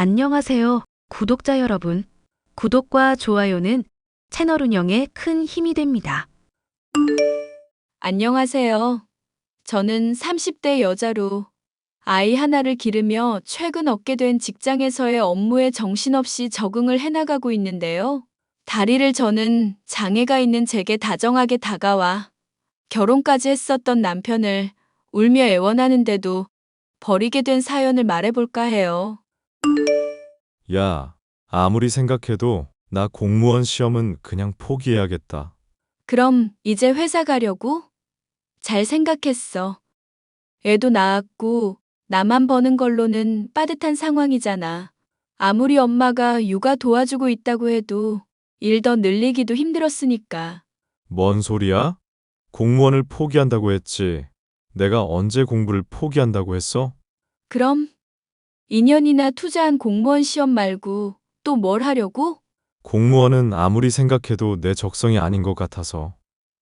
안녕하세요, 구독자 여러분. 구독과 좋아요는 채널 운영에 큰 힘이 됩니다. 안녕하세요. 저는 30대 여자로 아이 하나를 기르며 최근 얻게 된 직장에서의 업무에 정신없이 적응을 해나가고 있는데요. 다리를 저는 장애가 있는 제게 다정하게 다가와 결혼까지 했었던 남편을 울며 애원하는데도 버리게 된 사연을 말해볼까 해요. 야, 아무리 생각해도 나 공무원 시험은 그냥 포기해야겠다. 그럼 이제 회사 가려고? 잘 생각했어. 애도 낳았고 나만 버는 걸로는 빠듯한 상황이잖아. 아무리 엄마가 육아 도와주고 있다고 해도 일 더 늘리기도 힘들었으니까. 뭔 소리야? 공무원을 포기한다고 했지. 내가 언제 공부를 포기한다고 했어? 그럼 2년이나 투자한 공무원 시험 말고 또 뭘 하려고? 공무원은 아무리 생각해도 내 적성이 아닌 것 같아서.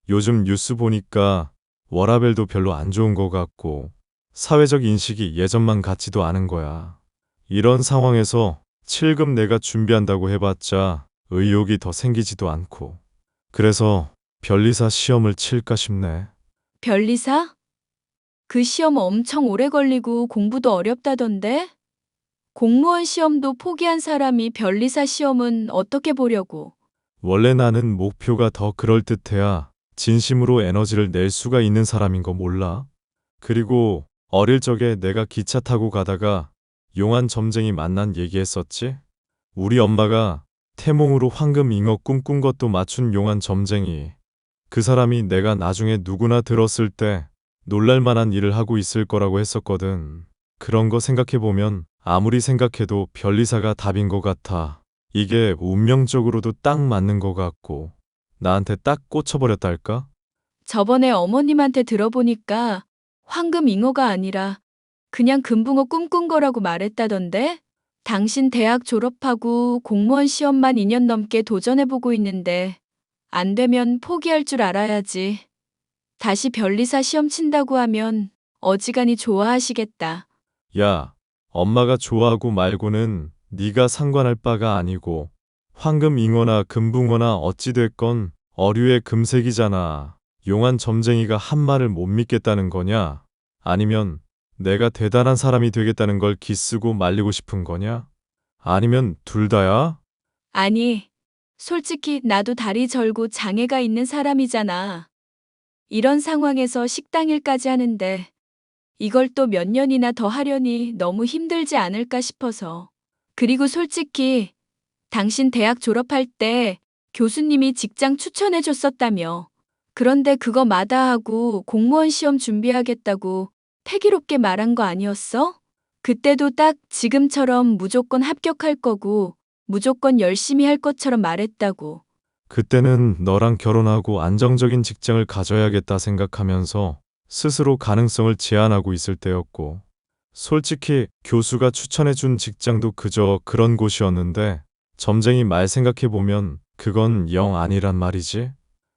요즘 뉴스 보니까 워라밸도 별로 안 좋은 것 같고, 사회적 인식이 예전만 같지도 않은 거야. 이런 상황에서 7급 내가 준비한다고 해봤자 의욕이 더 생기지도 않고. 그래서 변리사 시험을 칠까 싶네. 변리사? 그 시험 엄청 오래 걸리고 공부도 어렵다던데? 공무원 시험도 포기한 사람이 변리사 시험은 어떻게 보려고? 원래 나는 목표가 더 그럴듯해야 진심으로 에너지를 낼 수가 있는 사람인 거 몰라? 그리고 어릴 적에 내가 기차 타고 가다가 용한 점쟁이 만난 얘기했었지? 우리 엄마가 태몽으로 황금 잉어 꿈꾼 것도 맞춘 용한 점쟁이. 그 사람이 내가 나중에 누구나 들었을 때 놀랄 만한 일을 하고 있을 거라고 했었거든. 그런 거 생각해보면 아무리 생각해도 변리사가 답인 것 같아. 이게 운명적으로도 딱 맞는 것 같고 나한테 딱 꽂혀버렸달까? 저번에 어머님한테 들어보니까 황금 잉어가 아니라 그냥 금붕어 꿈꾼 거라고 말했다던데? 당신 대학 졸업하고 공무원 시험만 2년 넘게 도전해보고 있는데 안 되면 포기할 줄 알아야지. 다시 변리사 시험 친다고 하면 어지간히 좋아하시겠다. 야, 엄마가 좋아하고 말고는 네가 상관할 바가 아니고 황금 잉어나 금붕어나 어찌됐건 어류의 금색이잖아. 용한 점쟁이가 한 말을 못 믿겠다는 거냐? 아니면 내가 대단한 사람이 되겠다는 걸 기쓰고 말리고 싶은 거냐? 아니면 둘 다야? 아니, 솔직히 나도 다리 절고 장애가 있는 사람이잖아. 이런 상황에서 식당 일까지 하는데 이걸 또 몇 년이나 더 하려니 너무 힘들지 않을까 싶어서. 그리고 솔직히 당신 대학 졸업할 때 교수님이 직장 추천해 줬었다며. 그런데 그거 마다하고 공무원 시험 준비하겠다고 패기롭게 말한 거 아니었어? 그때도 딱 지금처럼 무조건 합격할 거고 무조건 열심히 할 것처럼 말했다고. 그때는 너랑 결혼하고 안정적인 직장을 가져야겠다 생각하면서 스스로 가능성을 제한하고 있을 때였고, 솔직히 교수가 추천해준 직장도 그저 그런 곳이었는데, 점쟁이 말 생각해보면 그건 영 아니란 말이지.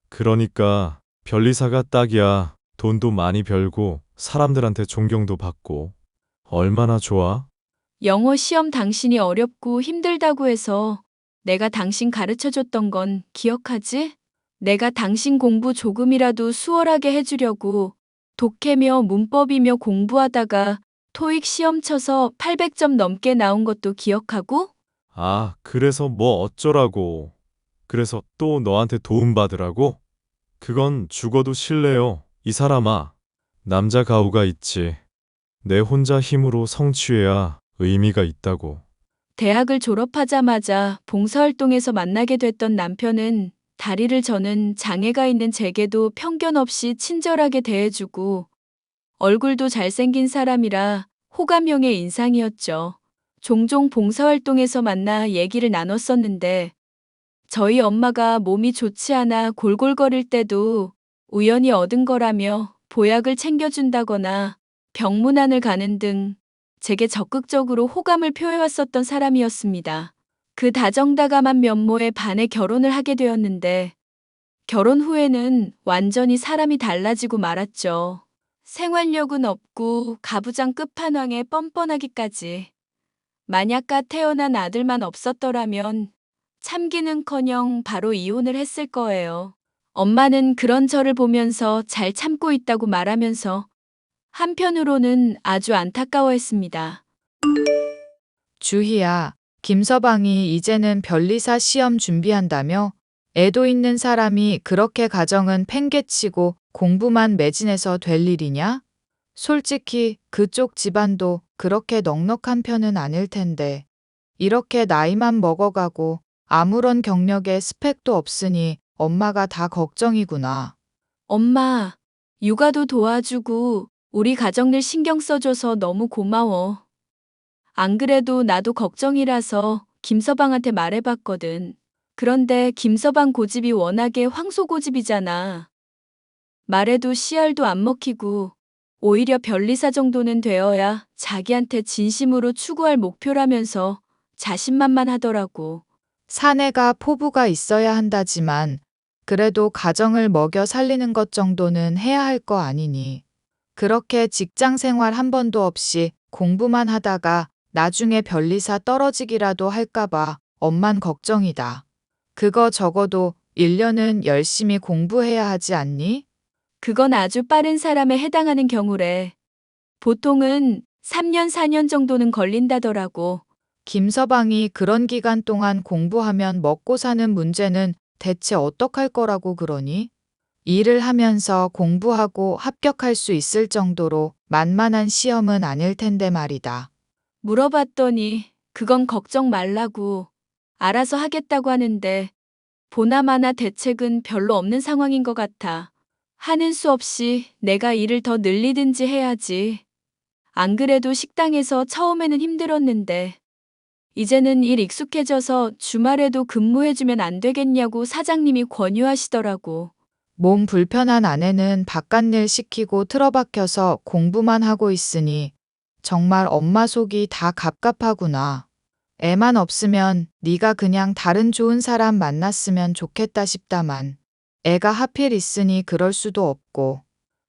그러니까 변리사가 딱이야. 돈도 많이 벌고 사람들한테 존경도 받고. 얼마나 좋아? 영어 시험 당신이 어렵고 힘들다고 해서 내가 당신 가르쳐 줬던 건 기억하지? 내가 당신 공부 조금이라도 수월하게 해주려고 독해며 문법이며 공부하다가 토익 시험 쳐서 800점 넘게 나온 것도 기억하고? 아, 그래서 뭐 어쩌라고. 그래서 또 너한테 도움받으라고? 그건 죽어도 싫래요. 이 사람아. 남자 가오가 있지. 내 혼자 힘으로 성취해야 의미가 있다고. 대학을 졸업하자마자 봉사활동에서 만나게 됐던 남편은 다리를 저는 장애가 있는 제게도 편견 없이 친절하게 대해주고 얼굴도 잘생긴 사람이라 호감형의 인상이었죠. 종종 봉사활동에서 만나 얘기를 나눴었는데 저희 엄마가 몸이 좋지 않아 골골거릴 때도 우연히 얻은 거라며 보약을 챙겨준다거나 병문안을 가는 등 제게 적극적으로 호감을 표해왔었던 사람이었습니다. 그 다정다감한 면모에 반해 결혼을 하게 되었는데 결혼 후에는 완전히 사람이 달라지고 말았죠. 생활력은 없고 가부장 끝판왕에 뻔뻔하기까지. 만약가 태어난 아들만 없었더라면 참기는커녕 바로 이혼을 했을 거예요. 엄마는 그런 저를 보면서 잘 참고 있다고 말하면서 한편으로는 아주 안타까워했습니다. 주희야, 김서방이 이제는 변리사 시험 준비한다며? 애도 있는 사람이 그렇게 가정은 팽개치고 공부만 매진해서 될 일이냐? 솔직히 그쪽 집안도 그렇게 넉넉한 편은 아닐 텐데. 이렇게 나이만 먹어가고 아무런 경력에 스펙도 없으니 엄마가 다 걱정이구나. 엄마, 육아도 도와주고 우리 가정일 신경 써줘서 너무 고마워. 안 그래도 나도 걱정이라서 김서방한테 말해봤거든. 그런데 김서방 고집이 워낙에 황소고집이잖아. 말해도 씨알도 안 먹히고 오히려 변리사 정도는 되어야 자기한테 진심으로 추구할 목표라면서 자신만만하더라고. 사내가 포부가 있어야 한다지만 그래도 가정을 먹여 살리는 것 정도는 해야 할 거 아니니. 그렇게 직장 생활 한 번도 없이 공부만 하다가 나중에 변리사 떨어지기라도 할까봐 엄만 걱정이다. 그거 적어도 1년은 열심히 공부해야 하지 않니? 그건 아주 빠른 사람에 해당하는 경우래. 보통은 3년, 4년 정도는 걸린다더라고. 김서방이 그런 기간 동안 공부하면 먹고 사는 문제는 대체 어떡할 거라고 그러니? 일을 하면서 공부하고 합격할 수 있을 정도로 만만한 시험은 아닐 텐데 말이다. 물어봤더니 그건 걱정 말라고 알아서 하겠다고 하는데 보나마나 대책은 별로 없는 상황인 것 같아. 하는 수 없이 내가 일을 더 늘리든지 해야지. 안 그래도 식당에서 처음에는 힘들었는데 이제는 일 익숙해져서 주말에도 근무해주면 안 되겠냐고 사장님이 권유하시더라고. 몸 불편한 아내는 바깥일 시키고 틀어박혀서 공부만 하고 있으니 정말 엄마 속이 다 갑갑하구나. 애만 없으면 네가 그냥 다른 좋은 사람 만났으면 좋겠다 싶다만 애가 하필 있으니 그럴 수도 없고.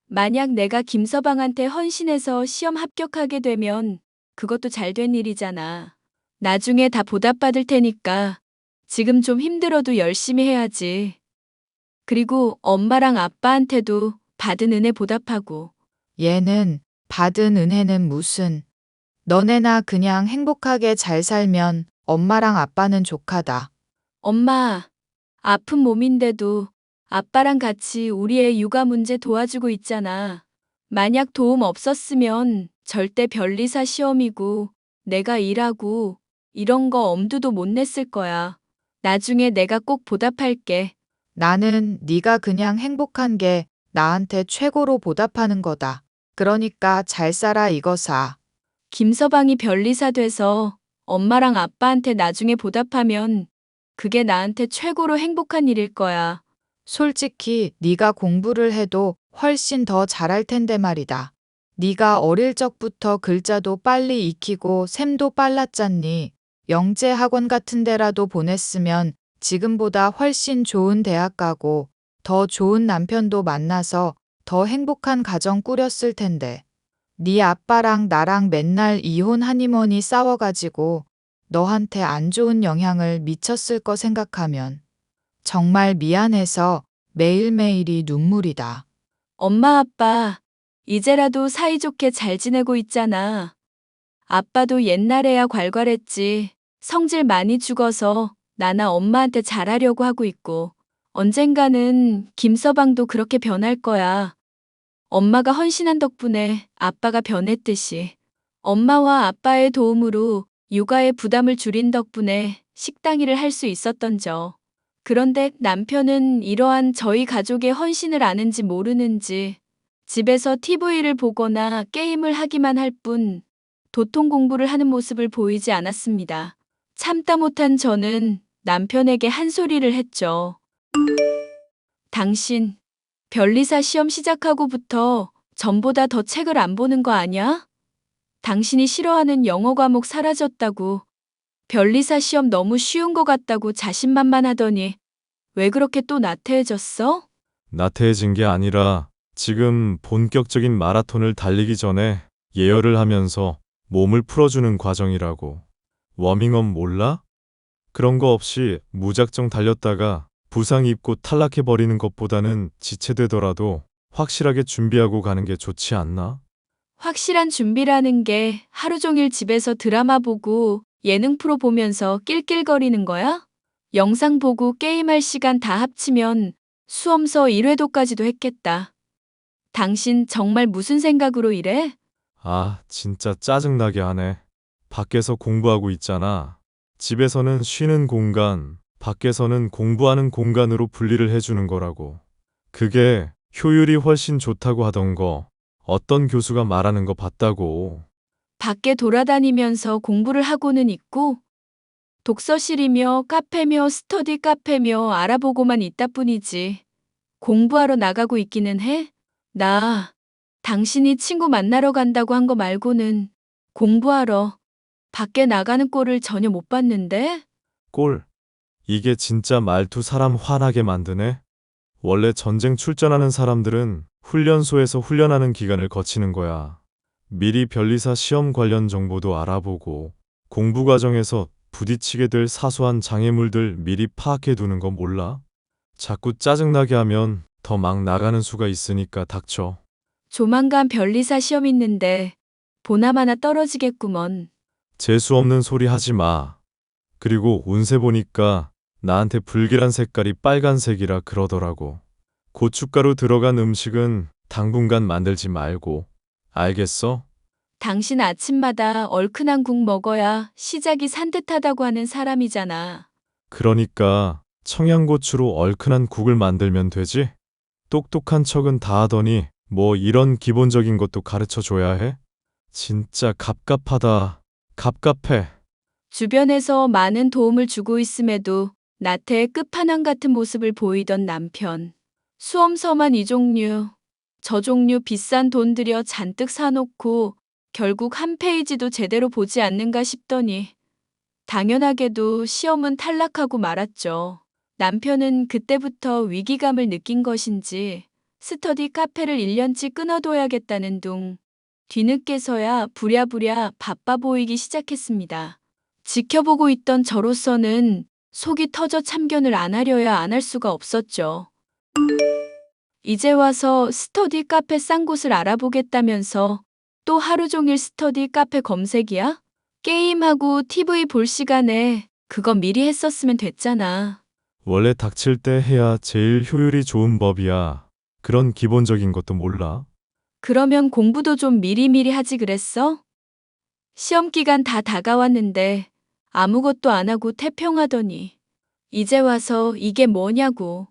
만약 내가 김서방한테 헌신해서 시험 합격하게 되면 그것도 잘 된 일이잖아. 나중에 다 보답받을 테니까 지금 좀 힘들어도 열심히 해야지. 그리고 엄마랑 아빠한테도 받은 은혜 보답하고. 얘는 받은 은혜는 무슨. 너네나 그냥 행복하게 잘 살면 엄마랑 아빠는 족하다. 엄마, 아픈 몸인데도 아빠랑 같이 우리의 육아 문제 도와주고 있잖아. 만약 도움 없었으면 절대 변리사 시험이고 내가 일하고 이런 거 엄두도 못 냈을 거야. 나중에 내가 꼭 보답할게. 나는 네가 그냥 행복한 게 나한테 최고로 보답하는 거다. 그러니까 잘 살아 이거사. 김서방이 변리사 돼서 엄마랑 아빠한테 나중에 보답하면 그게 나한테 최고로 행복한 일일 거야. 솔직히 네가 공부를 해도 훨씬 더 잘할 텐데 말이다. 네가 어릴 적부터 글자도 빨리 익히고 셈도 빨랐잖니. 영재 학원 같은 데라도 보냈으면 지금보다 훨씬 좋은 대학 가고 더 좋은 남편도 만나서 더 행복한 가정 꾸렸을 텐데. 네 아빠랑 나랑 맨날 이혼 하니머니 싸워가지고 너한테 안 좋은 영향을 미쳤을 거 생각하면 정말 미안해서 매일매일이 눈물이다. 엄마, 아빠, 이제라도 사이좋게 잘 지내고 있잖아. 아빠도 옛날에야 괄괄했지. 성질 많이 죽어서 나나 엄마한테 잘하려고 하고 있고. 언젠가는 김서방도 그렇게 변할 거야. 엄마가 헌신한 덕분에 아빠가 변했듯이. 엄마와 아빠의 도움으로 육아의 부담을 줄인 덕분에 식당 일을 할 수 있었던저. 그런데 남편은 이러한 저희 가족의 헌신을 아는지 모르는지 집에서 TV를 보거나 게임을 하기만 할 뿐 도통 공부를 하는 모습을 보이지 않았습니다. 참다 못한 저는 남편에게 한 소리를 했죠. 당신, 변리사 시험 시작하고부터 전보다 더 책을 안 보는 거 아냐? 당신이 싫어하는 영어 과목 사라졌다고, 변리사 시험 너무 쉬운 거 같다고 자신만만하더니 왜 그렇게 또 나태해졌어? 나태해진 게 아니라 지금 본격적인 마라톤을 달리기 전에 예열을 하면서 몸을 풀어주는 과정이라고. 워밍업 몰라? 그런 거 없이 무작정 달렸다가 부상 입고 탈락해버리는 것보다는 지체되더라도 확실하게 준비하고 가는 게 좋지 않나? 확실한 준비라는 게 하루 종일 집에서 드라마 보고 예능 프로 보면서 낄낄거리는 거야? 영상 보고 게임할 시간 다 합치면 수험서 1회도까지도 했겠다. 당신 정말 무슨 생각으로 이래? 아, 진짜 짜증나게 하네. 밖에서 공부하고 있잖아. 집에서는 쉬는 공간, 밖에서는 공부하는 공간으로 분리를 해주는 거라고. 그게 효율이 훨씬 좋다고 하던 거, 어떤 교수가 말하는 거 봤다고. 밖에 돌아다니면서 공부를 하고는 있고 독서실이며 카페며 스터디 카페며 알아보고만 있다 뿐이지. 공부하러 나가고 있기는 해? 나 당신이 친구 만나러 간다고 한 거 말고는 공부하러 밖에 나가는 꼴을 전혀 못 봤는데? 꼴. 이게 진짜 말투 사람 화나게 만드네. 원래 전쟁 출전하는 사람들은 훈련소에서 훈련하는 기간을 거치는 거야. 미리 변리사 시험 관련 정보도 알아보고 공부 과정에서 부딪히게 될 사소한 장애물들 미리 파악해 두는 거 몰라? 자꾸 짜증나게 하면 더 막 나가는 수가 있으니까 닥쳐. 조만간 변리사 시험 있는데 보나마나 떨어지겠구먼. 재수 없는 소리 하지 마. 그리고 운세 보니까 나한테 불길한 색깔이 빨간색이라 그러더라고. 고춧가루 들어간 음식은 당분간 만들지 말고. 알겠어? 당신 아침마다 얼큰한 국 먹어야 시작이 산뜻하다고 하는 사람이잖아. 그러니까 청양고추로 얼큰한 국을 만들면 되지? 똑똑한 척은 다 하더니 뭐 이런 기본적인 것도 가르쳐 줘야 해? 진짜 갑갑하다. 갑갑해. 주변에서 많은 도움을 주고 있음에도 나태의 끝판왕 같은 모습을 보이던 남편. 수험서만 이 종류, 저 종류 비싼 돈 들여 잔뜩 사놓고 결국 한 페이지도 제대로 보지 않는가 싶더니 당연하게도 시험은 탈락하고 말았죠. 남편은 그때부터 위기감을 느낀 것인지 스터디 카페를 1년치 끊어둬야겠다는 둥 뒤늦게서야 부랴부랴 바빠 보이기 시작했습니다. 지켜보고 있던 저로서는 속이 터져 참견을 안 하려야 안 할 수가 없었죠. 이제 와서 스터디 카페 싼 곳을 알아보겠다면서 또 하루 종일 스터디 카페 검색이야? 게임하고 TV 볼 시간에 그거 미리 했었으면 됐잖아. 원래 닥칠 때 해야 제일 효율이 좋은 법이야. 그런 기본적인 것도 몰라? 그러면 공부도 좀 미리미리 하지 그랬어? 시험 기간 다 다가왔는데 아무것도 안 하고 태평하더니 이제 와서 이게 뭐냐고.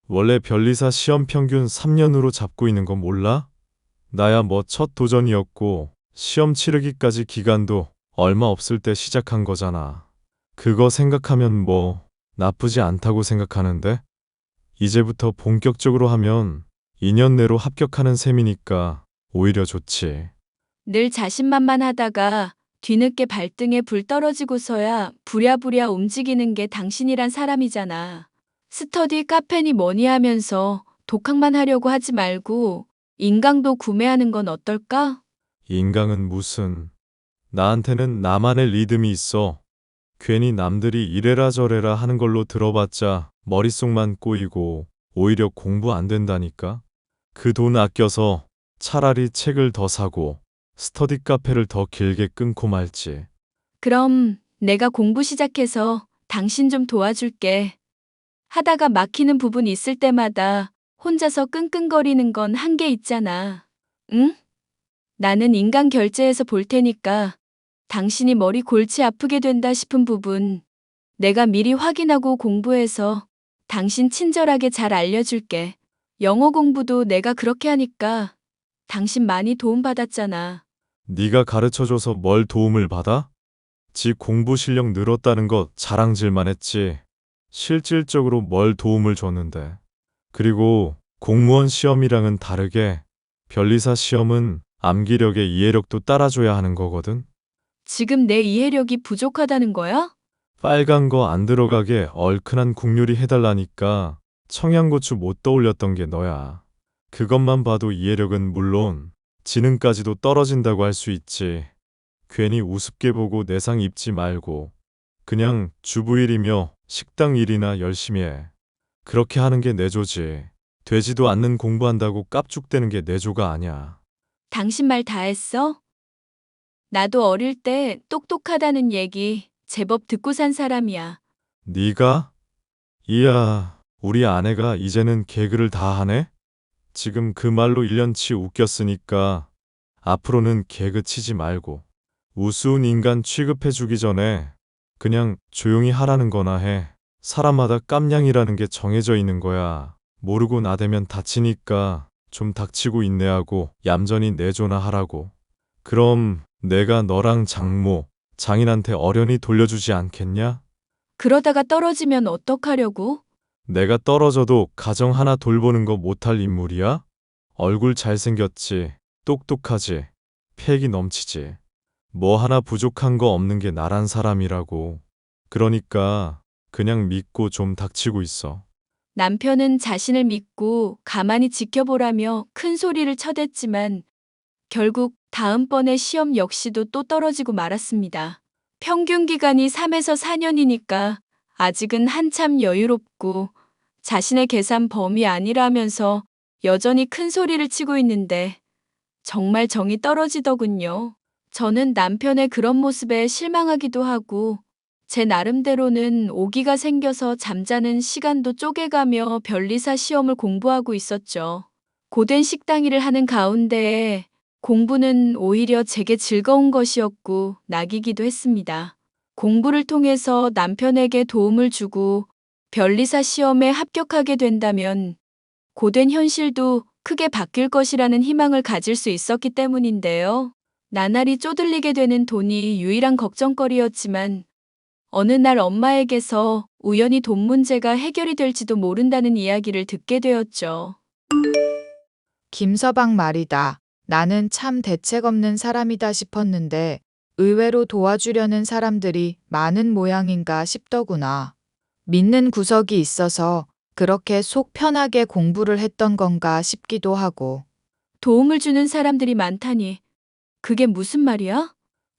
원래 변리사 시험 평균 3년으로 잡고 있는 건 몰라? 나야 뭐 첫 도전이었고 시험 치르기까지 기간도 얼마 없을 때 시작한 거잖아. 그거 생각하면 뭐 나쁘지 않다고 생각하는데? 이제부터 본격적으로 하면 2년 내로 합격하는 셈이니까 오히려 좋지. 늘 자신만만하다가 뒤늦게 발등에 불 떨어지고서야 부랴부랴 움직이는 게 당신이란 사람이잖아. 스터디 카페니 뭐니 하면서 독학만 하려고 하지 말고 인강도 구매하는 건 어떨까? 인강은 무슨. 나한테는 나만의 리듬이 있어. 괜히 남들이 이래라 저래라 하는 걸로 들어봤자 머릿속만 꼬이고 오히려 공부 안 된다니까. 그 돈 아껴서 차라리 책을 더 사고 스터디 카페를 더 길게 끊고 말지. 그럼 내가 공부 시작해서 당신 좀 도와줄게. 하다가 막히는 부분 있을 때마다 혼자서 끙끙거리는 건 한계 있잖아. 응? 나는 인강 결제해서 볼 테니까 당신이 머리 골치 아프게 된다 싶은 부분 내가 미리 확인하고 공부해서 당신 친절하게 잘 알려줄게. 영어 공부도 내가 그렇게 하니까 당신 많이 도움받았잖아. 네가 가르쳐줘서 뭘 도움을 받아? 지 공부 실력 늘었다는 거 자랑질만 했지. 실질적으로 뭘 도움을 줬는데. 그리고 공무원 시험이랑은 다르게 변리사 시험은 암기력에 이해력도 따라줘야 하는 거거든. 지금 내 이해력이 부족하다는 거야? 빨간 거 안 들어가게 얼큰한 국요리 해달라니까 청양고추 못 떠올렸던 게 너야. 그것만 봐도 이해력은 물론 지능까지도 떨어진다고 할 수 있지. 괜히 우습게 보고 내상 입지 말고 그냥 주부일이며 식당 일이나 열심히 해. 그렇게 하는 게 내조지. 되지도 않는 공부한다고 깝죽대는 게 내조가 아니야. 당신 말 다 했어? 나도 어릴 때 똑똑하다는 얘기 제법 듣고 산 사람이야. 네가? 이야, 우리 아내가 이제는 개그를 다 하네? 지금 그 말로 1년치 웃겼으니까 앞으로는 개그 치지 말고 우스운 인간 취급해주기 전에 그냥 조용히 하라는 거나 해. 사람마다 깜냥이라는 게 정해져 있는 거야. 모르고 나대면 다치니까 좀 닥치고 인내하고 얌전히 내조나 하라고. 그럼 내가 너랑 장모, 장인한테 어련히 돌려주지 않겠냐? 그러다가 떨어지면 어떡하려고? 내가 떨어져도 가정 하나 돌보는 거 못할 인물이야? 얼굴 잘생겼지, 똑똑하지, 패기 넘치지. 뭐 하나 부족한 거 없는 게 나란 사람이라고. 그러니까 그냥 믿고 좀 닥치고 있어. 남편은 자신을 믿고 가만히 지켜보라며 큰 소리를 쳐댔지만 결국 다음번에 시험 역시도 또 떨어지고 말았습니다. 평균 기간이 3에서 4년이니까 아직은 한참 여유롭고 자신의 계산 범위 아니라면서 여전히 큰 소리를 치고 있는데 정말 정이 떨어지더군요. 저는 남편의 그런 모습에 실망하기도 하고 제 나름대로는 오기가 생겨서 잠자는 시간도 쪼개가며 변리사 시험을 공부하고 있었죠. 고된 식당 일을 하는 가운데에 공부는 오히려 제게 즐거운 것이었고 낙이기도 했습니다. 공부를 통해서 남편에게 도움을 주고 변리사 시험에 합격하게 된다면 고된 현실도 크게 바뀔 것이라는 희망을 가질 수 있었기 때문인데요. 나날이 쪼들리게 되는 돈이 유일한 걱정거리였지만 어느 날 엄마에게서 우연히 돈 문제가 해결이 될지도 모른다는 이야기를 듣게 되었죠. 김서방 말이다. 나는 참 대책 없는 사람이다 싶었는데 의외로 도와주려는 사람들이 많은 모양인가 싶더구나. 믿는 구석이 있어서 그렇게 속 편하게 공부를 했던 건가 싶기도 하고. 도움을 주는 사람들이 많다니 그게 무슨 말이야?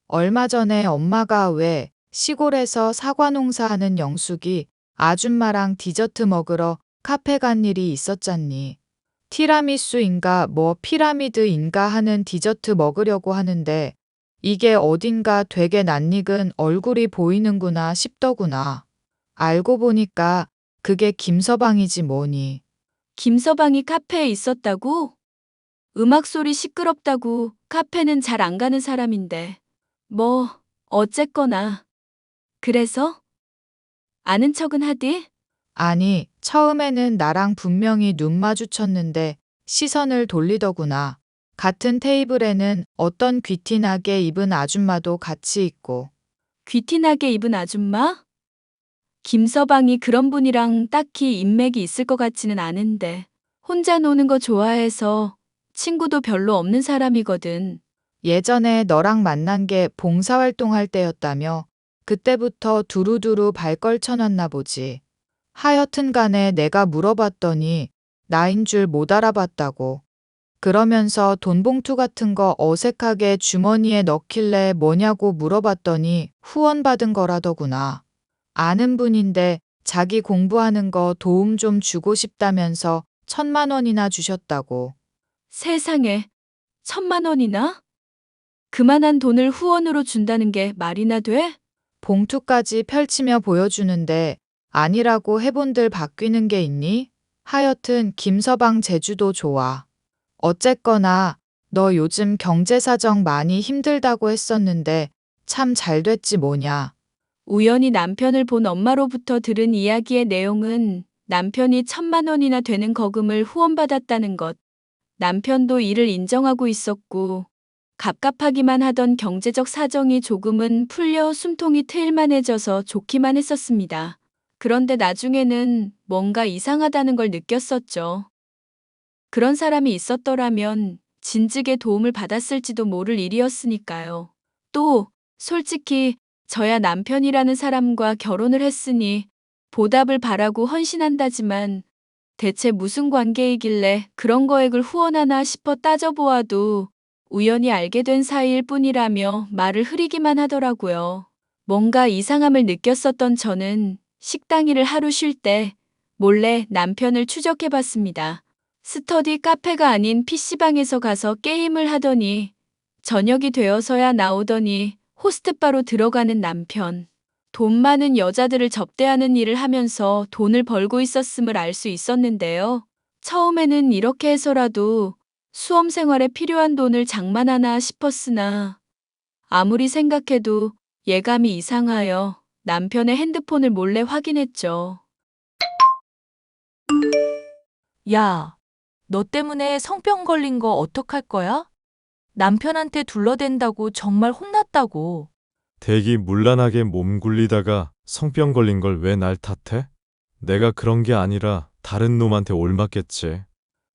얼마 전에 엄마가 왜 시골에서 사과 농사하는 영숙이 아줌마랑 디저트 먹으러 카페 간 일이 있었잖니. 티라미수인가 뭐 피라미드인가 하는 디저트 먹으려고 하는데 이게 어딘가 되게 낯익은 얼굴이 보이는구나 싶더구나. 알고 보니까 그게 김서방이지 뭐니. 김서방이 카페에 있었다고? 음악 소리 시끄럽다고 카페는 잘 안 가는 사람인데. 뭐, 어쨌거나. 그래서? 아는 척은 하디? 아니, 처음에는 나랑 분명히 눈 마주쳤는데 시선을 돌리더구나. 같은 테이블에는 어떤 귀티나게 입은 아줌마도 같이 있고. 귀티나게 입은 아줌마? 김서방이 그런 분이랑 딱히 인맥이 있을 것 같지는 않은데. 혼자 노는 거 좋아해서 친구도 별로 없는 사람이거든. 예전에 너랑 만난 게 봉사활동할 때였다며 그때부터 두루두루 발걸 쳐놨나 보지. 하여튼 간에 내가 물어봤더니 나인 줄 못 알아봤다고. 그러면서 돈봉투 같은 거 어색하게 주머니에 넣길래 뭐냐고 물어봤더니 후원받은 거라더구나. 아는 분인데 자기 공부하는 거 도움 좀 주고 싶다면서 1,000만 원이나 주셨다고. 세상에, 1,000만 원이나? 그만한 돈을 후원으로 준다는 게 말이나 돼? 봉투까지 펼치며 보여주는데 아니라고 해본들 바뀌는 게 있니? 하여튼 김서방 제주도 좋아. 어쨌거나 너 요즘 경제사정 많이 힘들다고 했었는데 참 잘 됐지 뭐냐. 우연히 남편을 본 엄마로부터 들은 이야기의 내용은 남편이 1,000만 원이나 되는 거금을 후원받았다는 것. 남편도 이를 인정하고 있었고 갑갑하기만 하던 경제적 사정이 조금은 풀려 숨통이 트일만해져서 좋기만 했었습니다. 그런데 나중에는 뭔가 이상하다는 걸 느꼈었죠. 그런 사람이 있었더라면 진즉에 도움을 받았을지도 모를 일이었으니까요. 또 솔직히 저야 남편이라는 사람과 결혼을 했으니 보답을 바라고 헌신한다지만 대체 무슨 관계이길래 그런 거액을 후원하나 싶어 따져보아도 우연히 알게 된 사이일 뿐이라며 말을 흐리기만 하더라고요. 뭔가 이상함을 느꼈었던 저는 식당 일을 하루 쉴 때 몰래 남편을 추적해 봤습니다. 스터디 카페가 아닌 PC방에서 가서 게임을 하더니 저녁이 되어서야 나오더니 호스트바로 들어가는 남편. 돈 많은 여자들을 접대하는 일을 하면서 돈을 벌고 있었음을 알 수 있었는데요. 처음에는 이렇게 해서라도 수험 생활에 필요한 돈을 장만하나 싶었으나 아무리 생각해도 예감이 이상하여 남편의 핸드폰을 몰래 확인했죠. 야, 너 때문에 성병 걸린 거 어떡할 거야? 남편한테 둘러댄다고 정말 혼났다고. 대기 문란하게 몸 굴리다가 성병 걸린 걸 왜 날 탓해? 내가 그런 게 아니라 다른 놈한테 올맞겠지.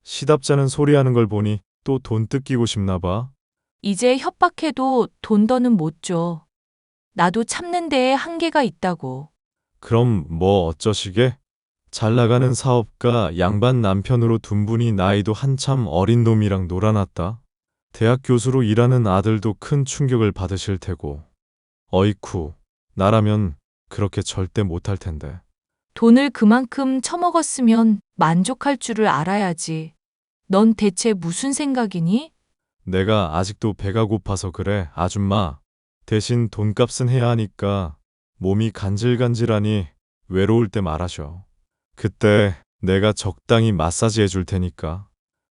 시답잖은 소리 하는 걸 보니 또 돈 뜯기고 싶나 봐. 이제 협박해도 돈 더는 못 줘. 나도 참는 데에 한계가 있다고. 그럼 뭐 어쩌시게? 잘 나가는 사업가 양반 남편으로 둔 분이 나이도 한참 어린 놈이랑 놀아놨다. 대학 교수로 일하는 아들도 큰 충격을 받으실 테고. 어이쿠, 나라면 그렇게 절대 못할 텐데. 돈을 그만큼 처먹었으면 만족할 줄을 알아야지. 넌 대체 무슨 생각이니? 내가 아직도 배가 고파서 그래, 아줌마. 대신 돈값은 해야 하니까 몸이 간질간질하니 외로울 때 말하셔. 그때 내가 적당히 마사지 해줄 테니까.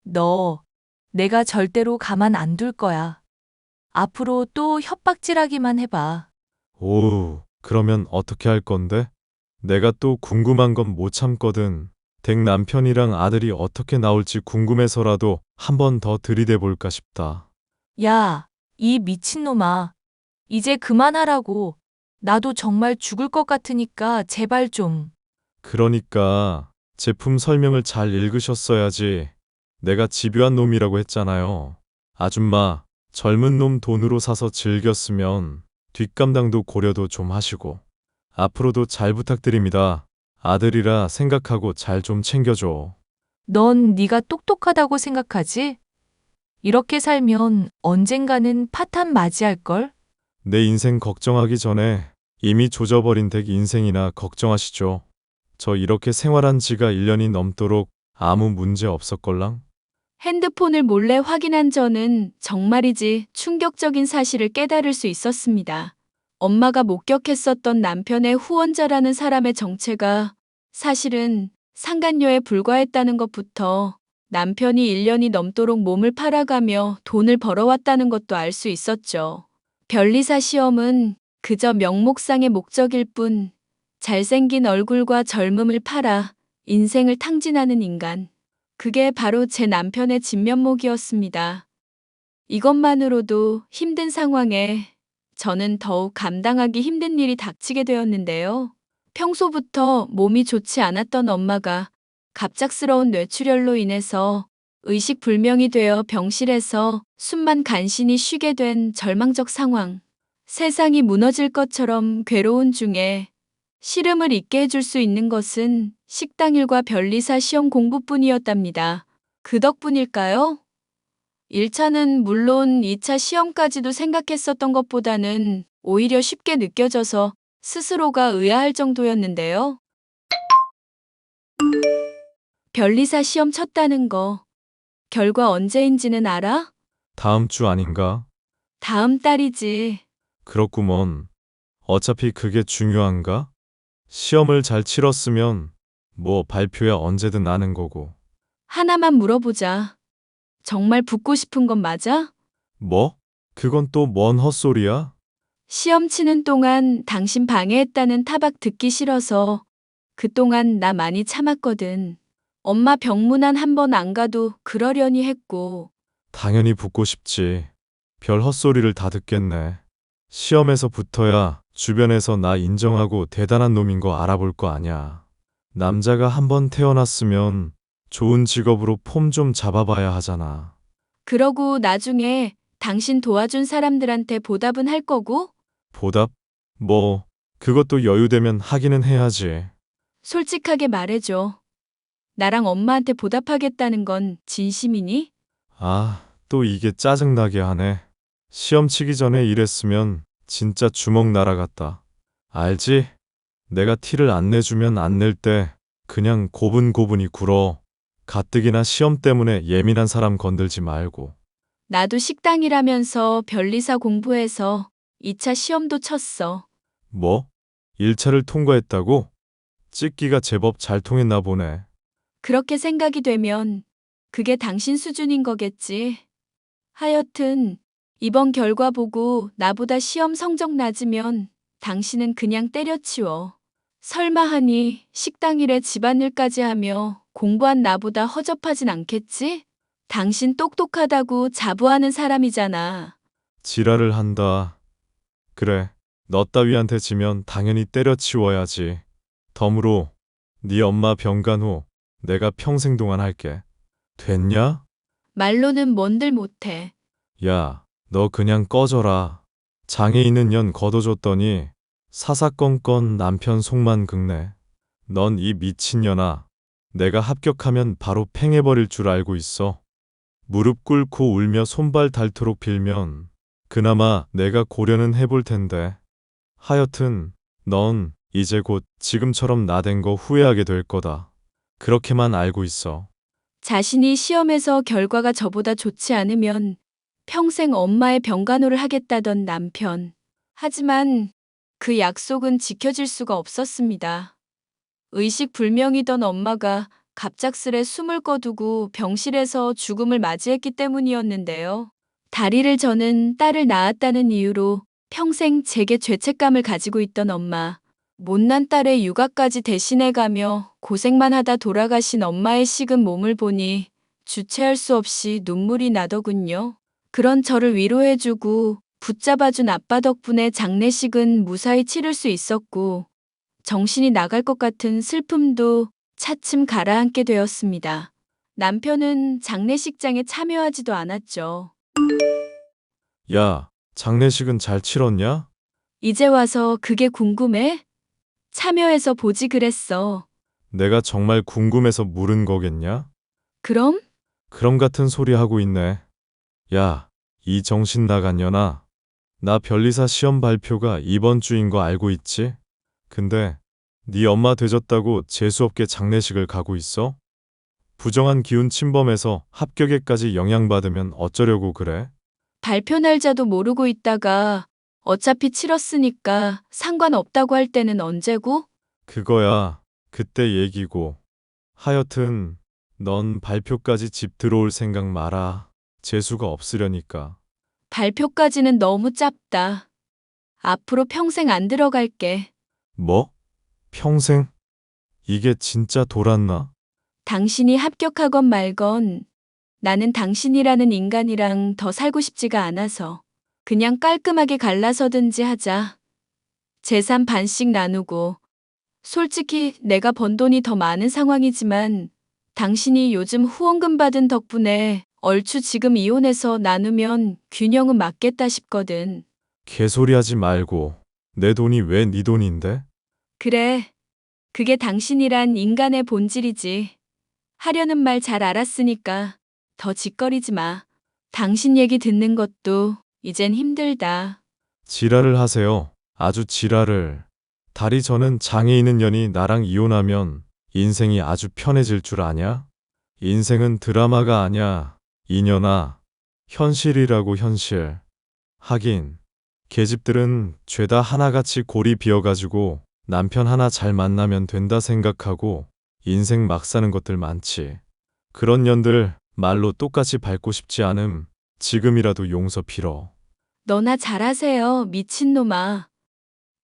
너, 내가 절대로 가만 안 둘 거야. 앞으로 또 협박질하기만 해봐. 오우, 그러면 어떻게 할 건데? 내가 또 궁금한 건 못 참거든. 댁 남편이랑 아들이 어떻게 나올지 궁금해서라도 한 번 더 들이대 볼까 싶다. 야, 이 미친놈아. 이제 그만하라고. 나도 정말 죽을 것 같으니까 제발 좀. 그러니까 제품 설명을 잘 읽으셨어야지. 내가 집요한 놈이라고 했잖아요. 아줌마, 젊은 놈 돈으로 사서 즐겼으면 뒷감당도 고려도 좀 하시고. 앞으로도 잘 부탁드립니다. 아들이라 생각하고 잘 좀 챙겨줘. 넌 네가 똑똑하다고 생각하지? 이렇게 살면 언젠가는 파탄 맞이할걸? 내 인생 걱정하기 전에 이미 조져버린 댁 인생이나 걱정하시죠. 저 이렇게 생활한 지가 1년이 넘도록 아무 문제 없었걸랑? 핸드폰을 몰래 확인한 저는 정말이지 충격적인 사실을 깨달을 수 있었습니다. 엄마가 목격했었던 남편의 후원자라는 사람의 정체가 사실은 상간녀에 불과했다는 것부터 남편이 1년이 넘도록 몸을 팔아가며 돈을 벌어왔다는 것도 알 수 있었죠. 변리사 시험은 그저 명목상의 목적일 뿐 잘생긴 얼굴과 젊음을 팔아 인생을 탕진하는 인간. 그게 바로 제 남편의 진면목이었습니다. 이것만으로도 힘든 상황에 저는 더욱 감당하기 힘든 일이 닥치게 되었는데요. 평소부터 몸이 좋지 않았던 엄마가 갑작스러운 뇌출혈로 인해서 의식불명이 되어 병실에서 숨만 간신히 쉬게 된 절망적 상황. 세상이 무너질 것처럼 괴로운 중에 시름을 잊게 해줄 수 있는 것은 식당일과 변리사 시험 공부뿐이었답니다. 그 덕분일까요? 1차는 물론 2차 시험까지도 생각했었던 것보다는 오히려 쉽게 느껴져서 스스로가 의아할 정도였는데요. 변리사 시험 쳤다는 거, 결과 언제인지는 알아? 다음 주 아닌가? 다음 달이지. 그렇구먼. 어차피 그게 중요한가? 시험을 잘 치렀으면 뭐 발표야 언제든 나는 거고. 하나만 물어보자. 정말 붙고 싶은 건 맞아? 뭐? 그건 또 뭔 헛소리야? 시험 치는 동안 당신 방해했다는 타박 듣기 싫어서 그동안 나 많이 참았거든. 엄마 병문안 한 번 안 가도 그러려니 했고. 당연히 붙고 싶지. 별 헛소리를 다 듣겠네. 시험에서 붙어야 주변에서 나 인정하고 대단한 놈인 거 알아볼 거 아냐. 남자가 한 번 태어났으면 좋은 직업으로 폼 좀 잡아봐야 하잖아. 그러고 나중에 당신 도와준 사람들한테 보답은 할 거고? 보답? 뭐, 그것도 여유되면 하기는 해야지. 솔직하게 말해줘. 나랑 엄마한테 보답하겠다는 건 진심이니? 아, 또 이게 짜증나게 하네. 시험 치기 전에 이랬으면 진짜 주먹 날아갔다. 알지? 내가 티를 안 내주면 안 낼 때 그냥 고분고분히 굴어. 가뜩이나 시험 때문에 예민한 사람 건들지 말고. 나도 식당이라면서 변리사 공부해서 2차 시험도 쳤어. 뭐? 1차를 통과했다고? 찍기가 제법 잘 통했나 보네. 그렇게 생각이 되면 그게 당신 수준인 거겠지. 하여튼 이번 결과 보고 나보다 시험 성적 낮으면 당신은 그냥 때려치워. 설마 하니 식당 일에 집안일까지 하며 공부한 나보다 허접하진 않겠지? 당신 똑똑하다고 자부하는 사람이잖아. 지랄을 한다. 그래, 너 따위한테 지면 당연히 때려치워야지. 덤으로 네 엄마 병간 후 내가 평생 동안 할게. 됐냐? 말로는 뭔들 못해. 야, 너 그냥 꺼져라. 장애 있는 년 거둬줬더니 사사건건 남편 속만 긁네. 넌 이 미친년아. 내가 합격하면 바로 팽해버릴 줄 알고 있어. 무릎 꿇고 울며 손발 닳도록 빌면 그나마 내가 고려는 해볼 텐데. 하여튼 넌 이제 곧 지금처럼 나댄 거 후회하게 될 거다. 그렇게만 알고 있어. 자신이 시험에서 결과가 저보다 좋지 않으면 평생 엄마의 병간호를 하겠다던 남편. 하지만 그 약속은 지켜질 수가 없었습니다. 의식불명이던 엄마가 갑작스레 숨을 거두고 병실에서 죽음을 맞이했기 때문이었는데요. 다리를 저는 딸을 낳았다는 이유로 평생 제게 죄책감을 가지고 있던 엄마. 못난 딸의 육아까지 대신해가며 고생만 하다 돌아가신 엄마의 식은 몸을 보니 주체할 수 없이 눈물이 나더군요. 그런 저를 위로해주고 붙잡아준 아빠 덕분에 장례식은 무사히 치를 수 있었고 정신이 나갈 것 같은 슬픔도 차츰 가라앉게 되었습니다. 남편은 장례식장에 참여하지도 않았죠. 야, 장례식은 잘 치렀냐? 이제 와서 그게 궁금해? 참여해서 보지 그랬어. 내가 정말 궁금해서 물은 거겠냐? 그럼? 그럼 같은 소리 하고 있네. 야, 이 정신 나간 년아. 나 변리사 시험 발표가 이번 주인 거 알고 있지? 근데 네 엄마 되졌다고 재수없게 장례식을 가고 있어? 부정한 기운 침범해서 합격에까지 영향받으면 어쩌려고 그래? 발표 날짜도 모르고 있다가 어차피 치렀으니까 상관없다고 할 때는 언제고? 그거야 그때 얘기고. 하여튼 넌 발표까지 집 들어올 생각 마라. 재수가 없으려니까. 발표까지는 너무 짧다. 앞으로 평생 안 들어갈게. 뭐? 평생? 이게 진짜 돌았나? 당신이 합격하건 말건 나는 당신이라는 인간이랑 더 살고 싶지가 않아서 그냥 깔끔하게 갈라서든지 하자. 재산 반씩 나누고. 솔직히 내가 번 돈이 더 많은 상황이지만 당신이 요즘 후원금 받은 덕분에 얼추 지금 이혼해서 나누면 균형은 맞겠다 싶거든. 개소리하지 말고. 내 돈이 왜 네 돈인데? 그래. 그게 당신이란 인간의 본질이지. 하려는 말 잘 알았으니까 더 짓거리지 마. 당신 얘기 듣는 것도 이젠 힘들다. 지랄을 하세요. 아주 지랄을. 다리 저는 장애 있는 년이 나랑 이혼하면 인생이 아주 편해질 줄 아냐? 인생은 드라마가 아냐. 이년아. 현실이라고 현실. 하긴 계집들은 죄다 하나같이 골이 비어가지고 남편 하나 잘 만나면 된다 생각하고 인생 막 사는 것들 많지. 그런 년들 말로 똑같이 밟고 싶지 않음. 지금이라도 용서 빌어. 너나 잘하세요, 미친놈아.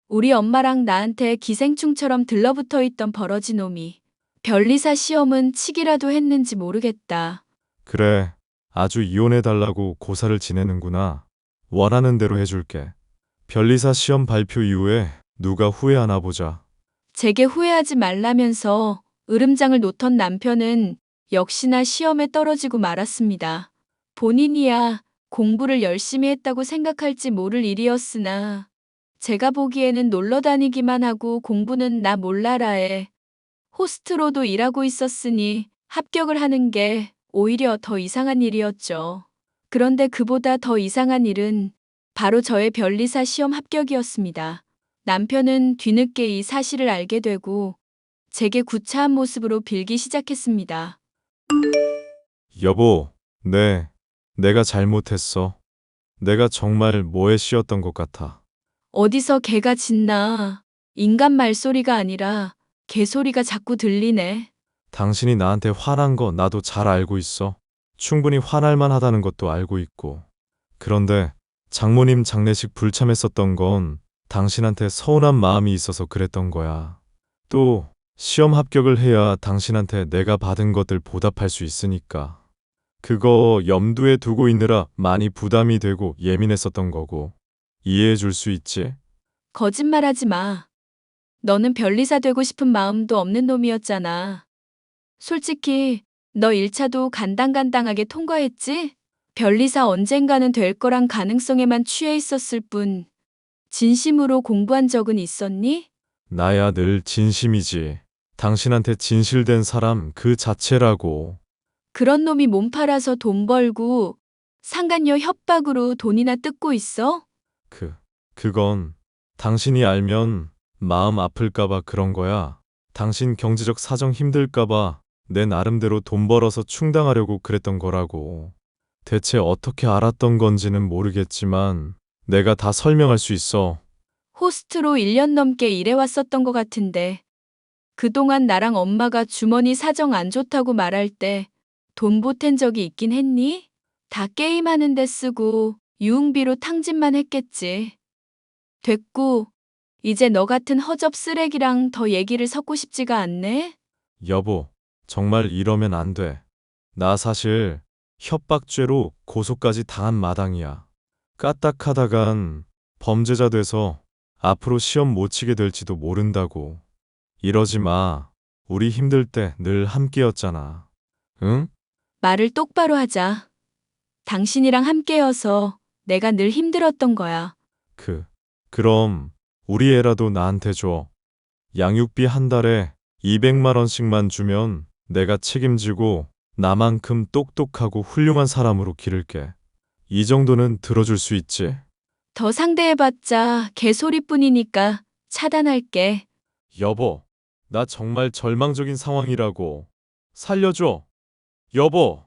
우리 엄마랑 나한테 기생충처럼 들러붙어 있던 버러지 놈이. 변리사 시험은 치기라도 했는지 모르겠다. 그래, 아주 이혼해달라고 고사를 지내는구나. 원하는 대로 해줄게. 변리사 시험 발표 이후에 누가 후회하나 보자. 제게 후회하지 말라면서 으름장을 놓던 남편은 역시나 시험에 떨어지고 말았습니다. 본인이야 공부를 열심히 했다고 생각할지 모를 일이었으나 제가 보기에는 놀러 다니기만 하고 공부는 나 몰라라에 호스트로도 일하고 있었으니 합격을 하는 게 오히려 더 이상한 일이었죠. 그런데 그보다 더 이상한 일은 바로 저의 변리사 시험 합격이었습니다. 남편은 뒤늦게 이 사실을 알게 되고 제게 구차한 모습으로 빌기 시작했습니다. 여보, 내가 잘못했어. 내가 정말 뭐에 씌었던 것 같아. 어디서 개가 짖나. 인간 말소리가 아니라 개소리가 자꾸 들리네. 당신이 나한테 화난 거 나도 잘 알고 있어. 충분히 화날 만하다는 것도 알고 있고. 그런데 장모님 장례식 불참했었던 건 당신한테 서운한 마음이 있어서 그랬던 거야. 또 시험 합격을 해야 당신한테 내가 받은 것들 보답할 수 있으니까. 그거 염두에 두고 있느라 많이 부담이 되고 예민했었던 거고. 이해해 줄 수 있지? 거짓말하지 마. 너는 변리사 되고 싶은 마음도 없는 놈이었잖아. 솔직히 너 1차도 간당간당하게 통과했지? 변리사 언젠가는 될 거란 가능성에만 취해 있었을 뿐 진심으로 공부한 적은 있었니? 나야 늘 진심이지. 당신한테 진실된 사람 그 자체라고. 그런 놈이 몸 팔아서 돈 벌고 상간녀 협박으로 돈이나 뜯고 있어? 그건 당신이 알면 마음 아플까봐 그런 거야. 당신 경제적 사정 힘들까봐 내 나름대로 돈 벌어서 충당하려고 그랬던 거라고. 대체 어떻게 알았던 건지는 모르겠지만 내가 다 설명할 수 있어. 호스트로 1년 넘게 일해왔었던 것 같은데 그동안 나랑 엄마가 주머니 사정 안 좋다고 말할 때 돈 보탠 적이 있긴 했니? 다 게임하는 데 쓰고 유흥비로 탕진만 했겠지. 됐고, 이제 너 같은 허접 쓰레기랑 더 얘기를 섞고 싶지가 않네? 여보, 정말 이러면 안 돼. 나 사실 협박죄로 고소까지 당한 마당이야. 까딱하다간 범죄자 돼서 앞으로 시험 못 치게 될지도 모른다고. 이러지 마. 우리 힘들 때 늘 함께였잖아. 응? 말을 똑바로 하자. 당신이랑 함께여서 내가 늘 힘들었던 거야. 그럼 우리 애라도 나한테 줘. 양육비 한 달에 200만 원씩만 주면 내가 책임지고 나만큼 똑똑하고 훌륭한 사람으로 기를게. 이 정도는 들어줄 수 있지? 더 상대해봤자 개소리뿐이니까 차단할게. 여보, 나 정말 절망적인 상황이라고. 살려줘. 여보.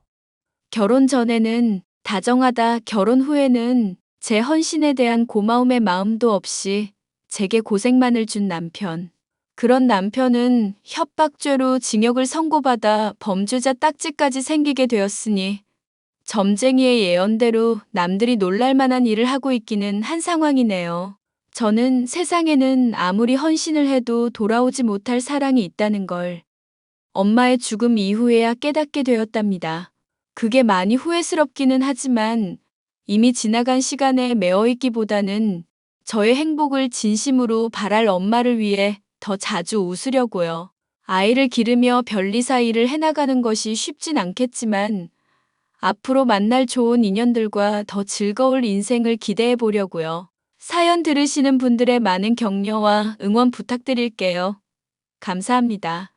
결혼 전에는 다정하다, 결혼 후에는 제 헌신에 대한 고마움의 마음도 없이 제게 고생만을 준 남편. 그런 남편은 협박죄로 징역을 선고받아 범죄자 딱지까지 생기게 되었으니 점쟁이의 예언대로 남들이 놀랄 만한 일을 하고 있기는 한 상황이네요. 저는 세상에는 아무리 헌신을 해도 돌아오지 못할 사랑이 있다는 걸 엄마의 죽음 이후에야 깨닫게 되었답니다. 그게 많이 후회스럽기는 하지만 이미 지나간 시간에 매어있기보다는 저의 행복을 진심으로 바랄 엄마를 위해 더 자주 웃으려고요. 아이를 기르며 변리사 일을 해나가는 것이 쉽진 않겠지만 앞으로 만날 좋은 인연들과 더 즐거울 인생을 기대해 보려고요. 사연 들으시는 분들의 많은 격려와 응원 부탁드릴게요. 감사합니다.